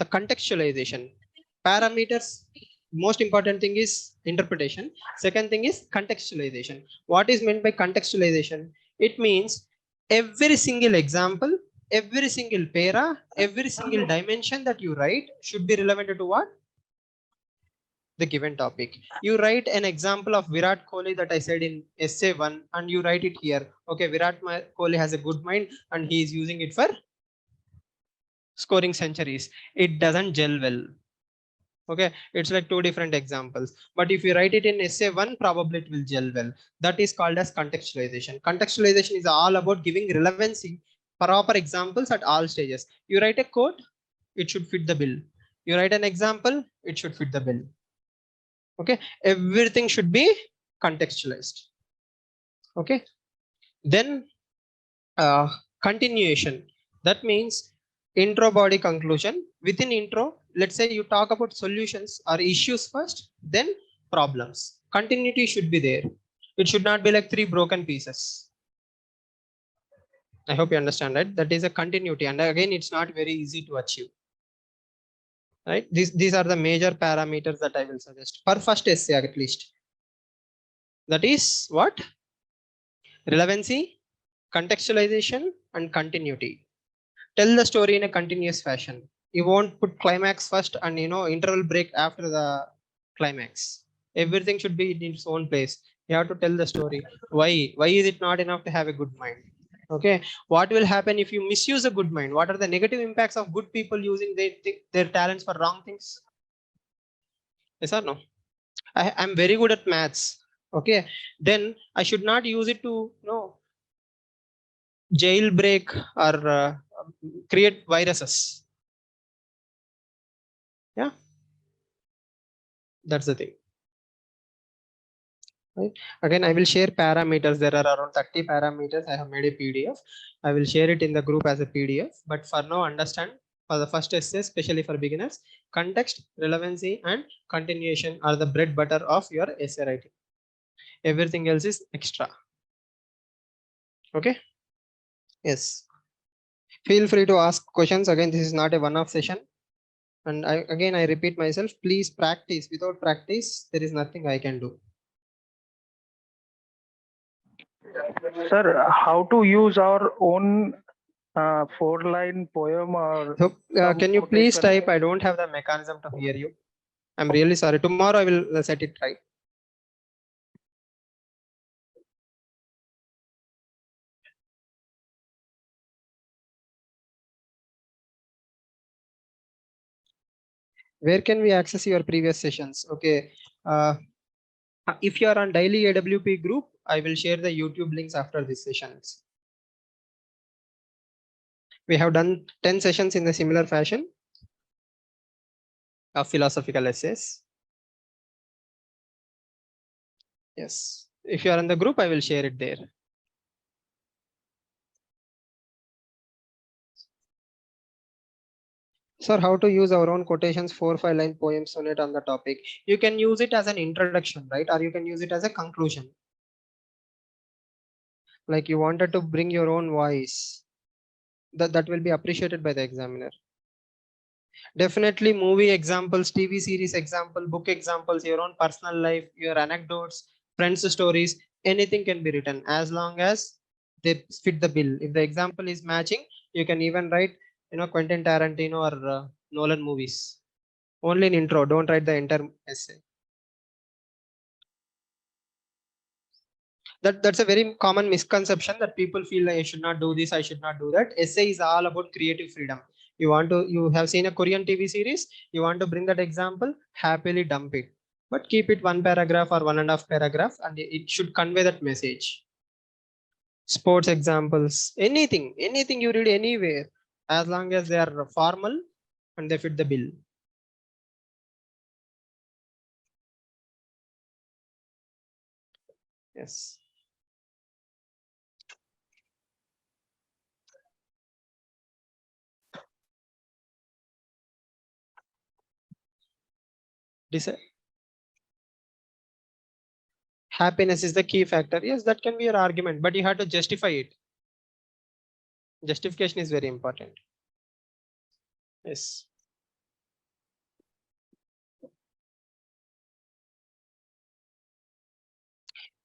contextualization. Parameters, most important thing is interpretation. Second thing is contextualization. What is meant by contextualization? It means every single example, every single para, every single dimension that you write should be relevant to what? The given topic. You write an example of Virat Kohli that I said in essay 1 and you write it here. Okay, Virat Kohli has a good mind and he is using it for scoring centuries. It doesn't gel well. Okay, it's like two different examples. But if you write it in essay 1, probably it will gel well. That is called as contextualization. Contextualization is all about giving relevancy, proper examples at all stages. You write a quote, it should fit the bill. You write an example, it should fit the bill. Okay, everything should be contextualized. Okay, then continuation. That means intro, body, conclusion. Within intro, let's say you talk about solutions or issues first, then problems. Continuity should be there. It should not be like 3 broken pieces. I hope you understand, right? That is a continuity, and again, it's not very easy to achieve. Right? These are the major parameters that I will suggest per first essay at least. That is what? Relevancy, contextualization, and continuity. Tell the story in a continuous fashion. You won't put climax first and interval break after the climax. Everything should be in its own place. You have to tell the story. Why is it not enough to have a good mind? Okay, what will happen if you misuse a good mind? What are the negative impacts of good people using their talents for wrong things? Yes or no? I'm very good at maths. Okay, then I should not use it to jailbreak or create viruses. Yeah, that's the thing. Right. Again, I will share parameters. There are around 30 parameters. I have made a PDF. I will share it in the group as a PDF. But for now, understand for the first essay, especially for beginners, context, relevancy, and continuation are the bread butter of your essay writing. Everything else is extra. Okay. Yes. Feel free to ask questions. Again, this is not a one-off session. And I repeat myself, please practice. Without practice, there is nothing I can do. Sir, how to use our own 4-line poem or So, can you please type? I don't have the mechanism to hear you. I'm really sorry. Tomorrow I will set it right. Where can we access your previous sessions? Okay. If you are on daily AWP group, I will share the YouTube links after these sessions. We have done 10 sessions in a similar fashion of philosophical essays. Yes. If you are in the group, I will share it there. Sir, how to use our own quotations, 4-5 line poem sonnet on the topic? You can use it as an introduction, right? Or you can use it as a conclusion. Like you wanted to bring your own voice. That will be appreciated by the examiner. Definitely movie examples, TV series example, book examples, your own personal life, your anecdotes, friends stories, anything can be written as long as they fit the bill. If the example is matching, you can even write, Quentin Tarantino or Nolan movies. Only in intro, don't write the entire essay. That's a very common misconception that people feel like I should not do this, I should not do that. Essay is all about creative freedom. You have seen a Korean TV series, you want to bring that example, happily dump it. But keep it one paragraph or 1.5 paragraph and it should convey that message. Sports examples, anything you read anywhere, as long as they are formal and they fit the bill. Yes. Happiness is the key factor. Yes, that can be your argument, but you have to justify it. Justification is very important. Yes.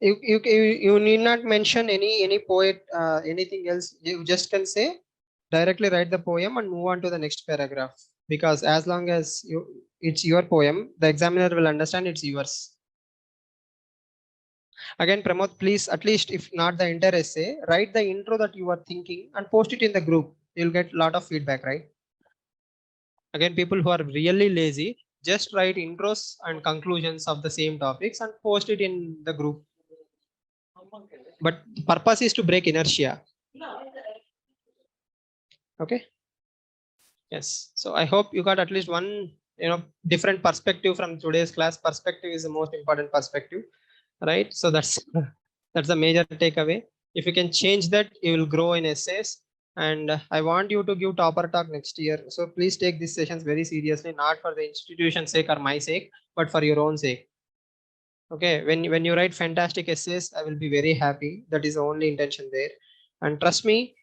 You need not mention any poet, anything else. You just can say directly write the poem and move on to the next paragraph. Because as long as it's your poem, the examiner will understand it's yours. Again, Pramod, please, at least if not the entire essay, write the intro that you are thinking and post it in the group. You'll get a lot of feedback, right? Again, people who are really lazy, just write intros and conclusions of the same topics and post it in the group. But the purpose is to break inertia. Okay. Yes. So I hope you got at least one, different perspective from today's class. Perspective is the most important perspective, right? So that's the major takeaway. If you can change that, you will grow in essays. And I want you to give topper talk next year. So please take these sessions very seriously, not for the institution's sake or my sake, but for your own sake. Okay, when you write fantastic essays, I will be very happy. That is the only intention there. And trust me,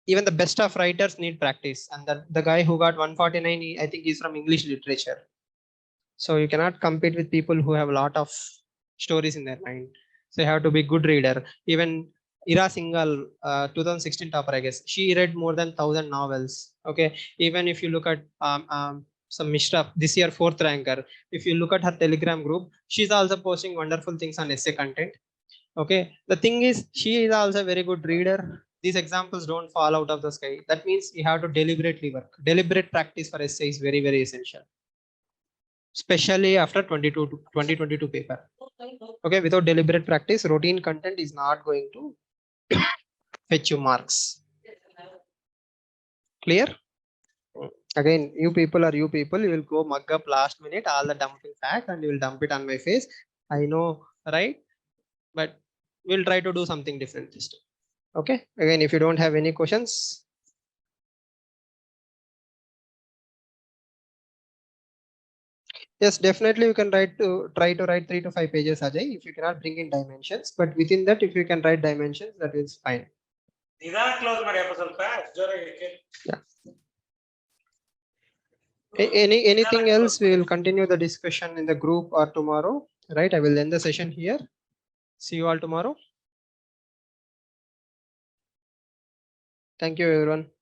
even the best of writers need practice. And the guy who got 149, I think he's from English literature. So you cannot compete with people who have a lot of stories in their mind. So you have to be good reader. Even Ira Singhal, 2016 topper, I guess, she read more than 1,000 novels. Okay, even if you look at some Mishra, this year 4th ranker, if you look at her Telegram group, she's also posting wonderful things on essay content. Okay, the thing is, she is also a very good reader. These examples don't fall out of the sky. That means you have to deliberately work. Deliberate practice for essay is very, very essential, especially after 2022 paper. Okay, without deliberate practice, routine content is not going to fetch you marks. Clear? Again, you people, you will go mug up last minute all the dumping fact and you will dump it on my face. I know, right? But we'll try to do something different this time. Okay, again, if you don't have any questions. Yes, definitely you can try to write 3 to 5 pages, Ajay, if you cannot bring in dimensions. But within that, if you can write dimensions, that is fine. Yeah. Anything else? We will continue the discussion in the group or tomorrow. Right? I will end the session here. See you all tomorrow. Thank you, everyone.